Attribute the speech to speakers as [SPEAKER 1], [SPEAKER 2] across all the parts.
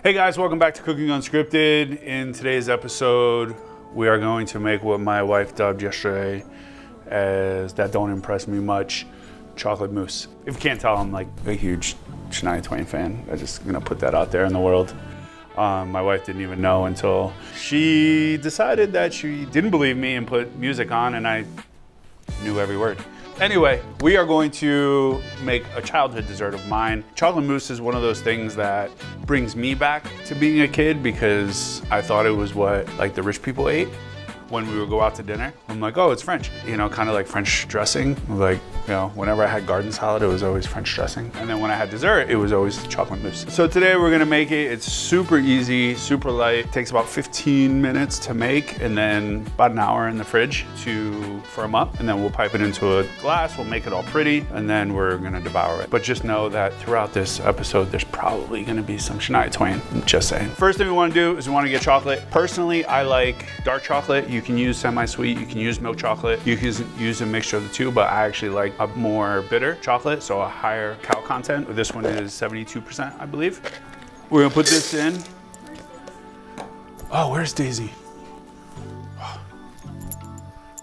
[SPEAKER 1] Hey guys, welcome back to Cooking Unscripted. In today's episode, we are going to make what my wife dubbed yesterday as that don't impress me much, chocolate mousse. If you can't tell, I'm like a huge Shania Twain fan. I'm just gonna put that out there in the world. My wife didn't even know until she decided that she didn't believe me and put music on, and I knew every word. Anyway, we are going to make a childhood dessert of mine. Chocolate mousse is one of those things that brings me back to being a kid because I thought it was what like the rich people ate when we would go out to dinner. I'm like, oh, it's French. You know, kind of like French dressing. Like, you know, whenever I had garden salad, it was always French dressing. And then when I had dessert, it was always chocolate mousse. So today we're gonna make it. It's super easy, super light. It takes about 15 minutes to make and then about an hour in the fridge to firm up. And then we'll pipe it into a glass. We'll make it all pretty and then we're gonna devour it. But just know that throughout this episode, there's probably gonna be some Shania Twain, I'm just saying. First thing we wanna do is we wanna get chocolate. Personally, I like dark chocolate. You can use semi-sweet, you can use milk chocolate, you can use a mixture of the two, but I actually like a more bitter chocolate, so a higher cal content. This one is 72%, I believe. We're gonna put this in. Oh, where's Daisy?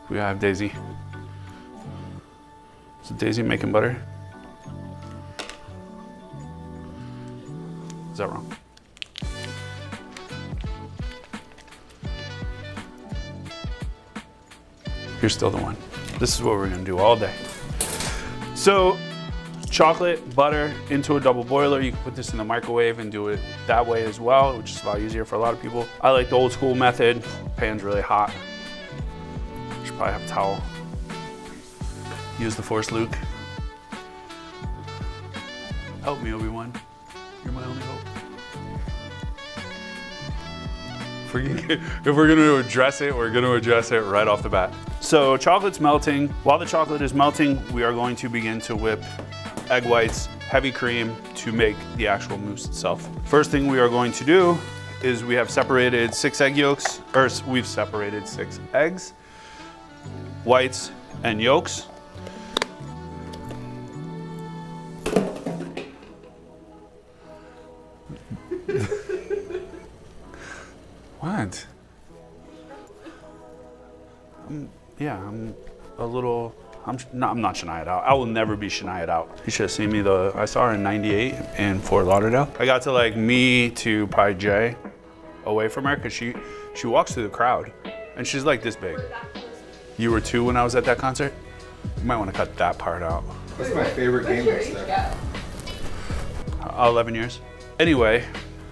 [SPEAKER 1] We gotta have Daisy. Is Daisy making butter? Is that wrong? You're still the one. This is what we're gonna do all day. So, chocolate, butter into a double boiler. You can put this in the microwave and do it that way as well, which is a lot easier for a lot of people. I like the old school method. Pan's really hot. Should probably have a towel. Use the Force, Luke. Help me, Obi-Wan. You're my only hope. If we're gonna address it, we're gonna address it right off the bat. So chocolate's melting. While the chocolate is melting, we are going to begin to whip egg whites, heavy cream to make the actual mousse itself. First thing we are going to do is we have separated 6 egg yolks, or we've separated 6 eggs, whites, and yolks. What? I'm a little, I'm not Shania out. I will never be Shania out. You should have seen me though. I saw her in '98 in Fort Lauderdale. I got to like me to probably Jay away from her because she walks through the crowd and she's like this big. You were 2 when I was at that concert? You might want to cut that part out.
[SPEAKER 2] That's my favorite game there.
[SPEAKER 1] 11 years. Anyway,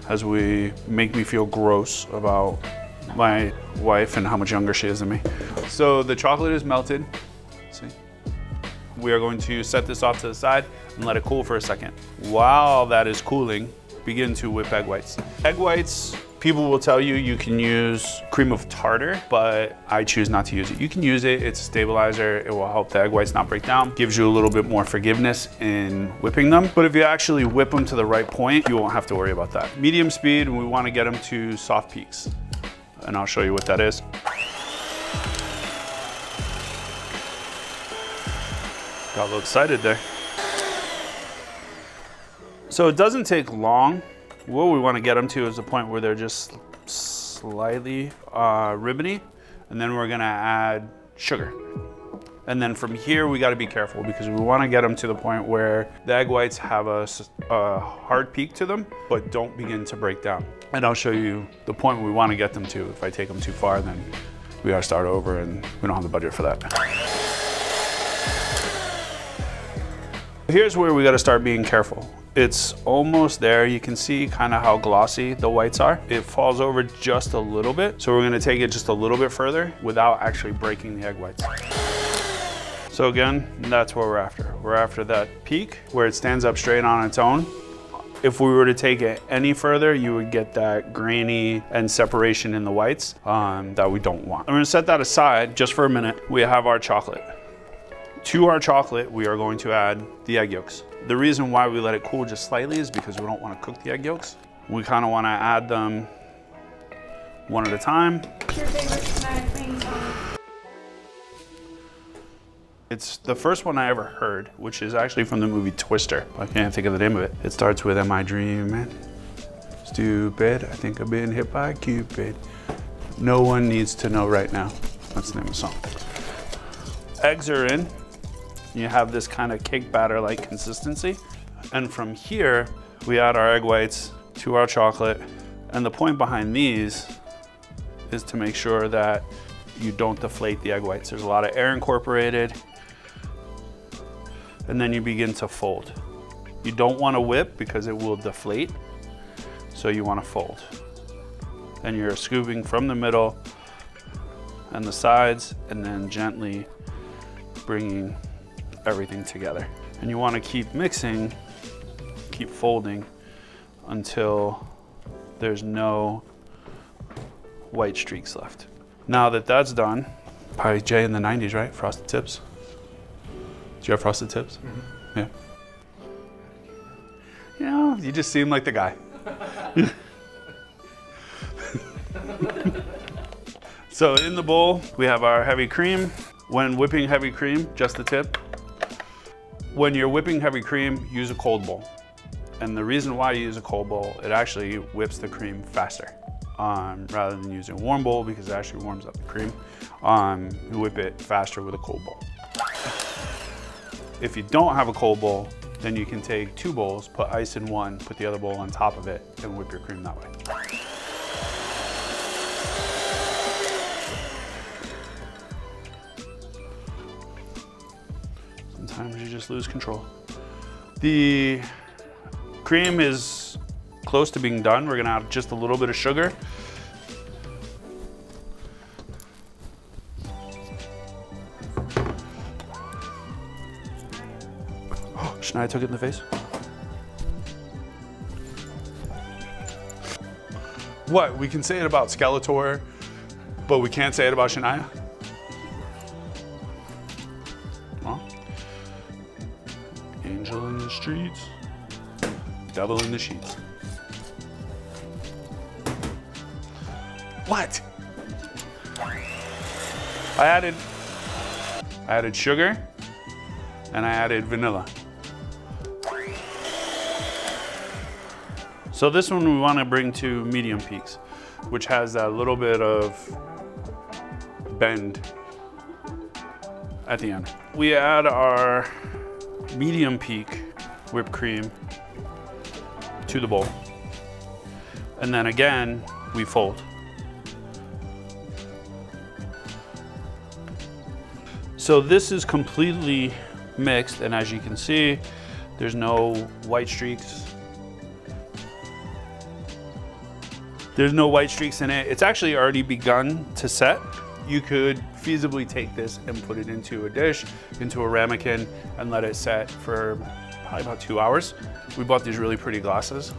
[SPEAKER 1] as we make me feel gross about my wife and how much younger she is than me. So the chocolate is melted. See? We are going to set this off to the side and let it cool for a second. While that is cooling, begin to whip egg whites. Egg whites, people will tell you you can use cream of tartar, but I choose not to use it. You can use it, it's a stabilizer. It will help the egg whites not break down. Gives you a little bit more forgiveness in whipping them. But if you actually whip them to the right point, you won't have to worry about that. Medium speed, and we want to get them to soft peaks. And I'll show you what that is. Got a little excited there. So it doesn't take long. What we want to get them to is the point where they're just slightly ribbony, and then we're gonna add sugar. And then from here, we gotta be careful because we wanna get them to the point where the egg whites have a hard peak to them, but don't begin to break down. And I'll show you the point we wanna get them to. If I take them too far, then we gotta start over and we don't have the budget for that. Here's where we gotta start being careful. It's almost there. You can see kind of how glossy the whites are. It falls over just a little bit. So we're gonna take it just a little bit further without actually breaking the egg whites. So again, that's what we're after. We're after that peak where it stands up straight on its own. If we were to take it any further, you would get that grainy and separation in the whites that we don't want. I'm gonna set that aside just for a minute. We have our chocolate. To our chocolate, we are going to add the egg yolks. The reason why we let it cool just slightly is because we don't want to cook the egg yolks. We kind of want to add them one at a time.
[SPEAKER 3] What's your favorite Shania Twain song?
[SPEAKER 1] It's the first one I ever heard, which is actually from the movie Twister. I can't think of the name of it. It starts with "Am I dreaming?" Stupid, I think I'm being hit by Cupid. No one needs to know right now. That's the name of the song. Eggs are in. You have this kind of cake batter-like consistency. And from here, we add our egg whites to our chocolate. And the point behind these is to make sure that you don't deflate the egg whites. There's a lot of air incorporated. And then you begin to fold. You don't want to whip because it will deflate. So you want to fold. And you're scooping from the middle and the sides, and then gently bringing everything together. And you want to keep mixing, keep folding until there's no white streaks left. Now that that's done, probably Jay in the 90s, right? Frosted Tips. Do you have Frosted Tips? Mm-hmm. Yeah. You know, you just seem like the guy. So in the bowl, we have our heavy cream. When whipping heavy cream, just the tip. When you're whipping heavy cream, use a cold bowl. And the reason why you use a cold bowl, it actually whips the cream faster rather than using a warm bowl, because it actually warms up the cream. You whip it faster with a cold bowl. If you don't have a cold bowl, then you can take 2 bowls, put ice in one, put the other bowl on top of it, and whip your cream that way. Sometimes you just lose control. The cream is close to being done. We're gonna add just a little bit of sugar. Shania took it in the face. What? We can say it about Skeletor, but we can't say it about Shania? Well, angel in the streets, devil in the sheets. What? I added sugar and I added vanilla. So this one we want to bring to medium peaks, which has that little bit of bend at the end. We add our medium peak whipped cream to the bowl. And then again, we fold. So this is completely mixed, and as you can see, there's no white streaks. There's no white streaks in it. It's actually already begun to set. You could feasibly take this and put it into a dish, into a ramekin, and let it set for probably about 2 hours. We bought these really pretty glasses.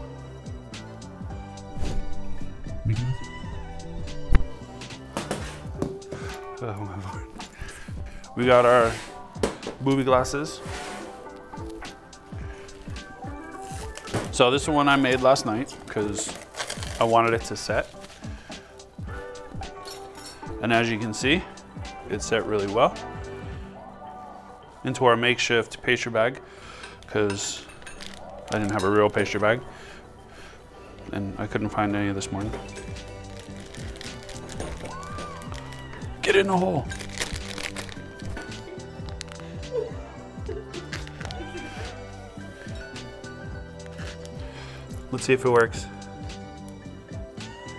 [SPEAKER 1] Oh my Lord. We got our booby glasses. So this is one I made last night because I wanted it to set. And as you can see, it set really well into our makeshift pastry bag because I didn't have a real pastry bag and I couldn't find any this morning. Get in the hole. Let's see if it works.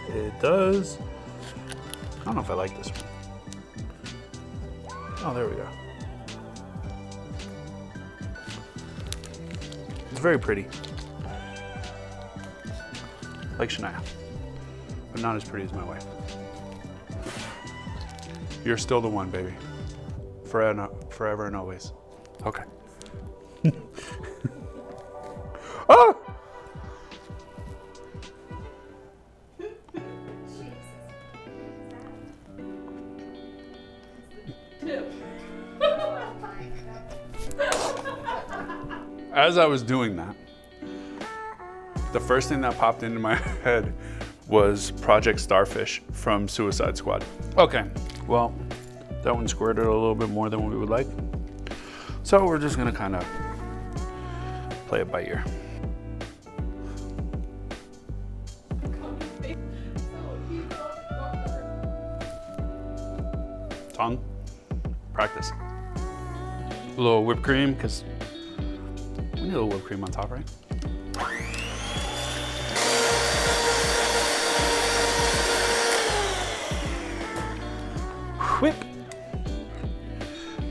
[SPEAKER 1] It does. I don't know if I like this one. Oh, there we go. It's very pretty. Like Shania, but not as pretty as my wife. You're still the one, baby. Forever and always. Okay. Oh! As I was doing that, the first thing that popped into my head was Project Starfish from Suicide Squad. Okay, well, that one squirted a little bit more than we would like. So we're just gonna kind of play it by ear. tongue. Practice. A little whipped cream, because we need a little whipped cream on top, right? Whip.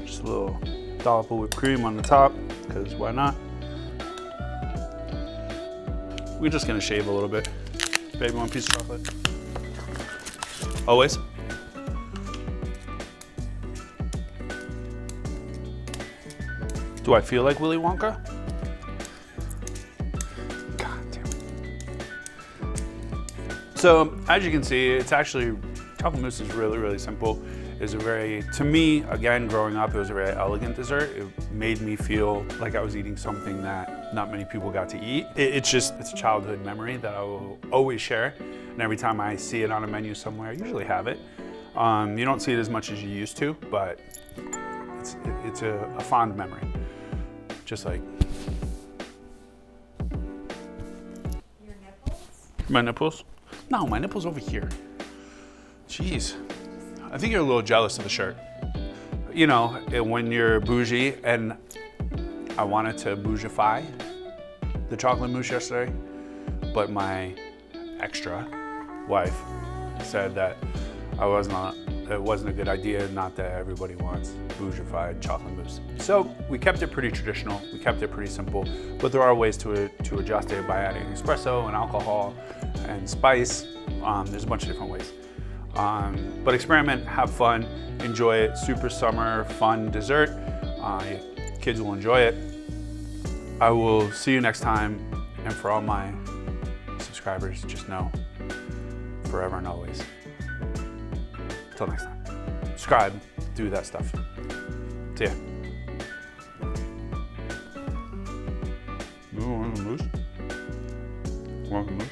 [SPEAKER 1] Just a little dollop of whipped cream on the top, because why not? We're just gonna shave a little bit. Baby, one piece of chocolate. Always. Do I feel like Willy Wonka? God damn it. So, as you can see, it's actually, chocolate mousse is really, really simple. It's a very, to me, again, growing up, it was a very elegant dessert. It made me feel like I was eating something that not many people got to eat. It's a childhood memory that I will always share. And every time I see it on a menu somewhere, I usually have it. You don't see it as much as you used to, but it's a fond memory. Just like.
[SPEAKER 3] Your nipples?
[SPEAKER 1] My nipples? No, my nipples over here. Jeez. I think you're a little jealous of the shirt. You know, when you're bougie, and I wanted to bougify the chocolate mousse yesterday, but my extra wife said that it wasn't a good idea, not that everybody wants bougified chocolate mousse. So we kept it pretty traditional, we kept it pretty simple, but there are ways to adjust it by adding espresso and alcohol and spice. There's a bunch of different ways. But experiment, have fun, enjoy it. Super summer, fun dessert. Kids will enjoy it. I will see you next time. And for all my subscribers, just know, forever and always. Till next time. Subscribe, do that stuff. See ya. You want some mousse? Want some mousse?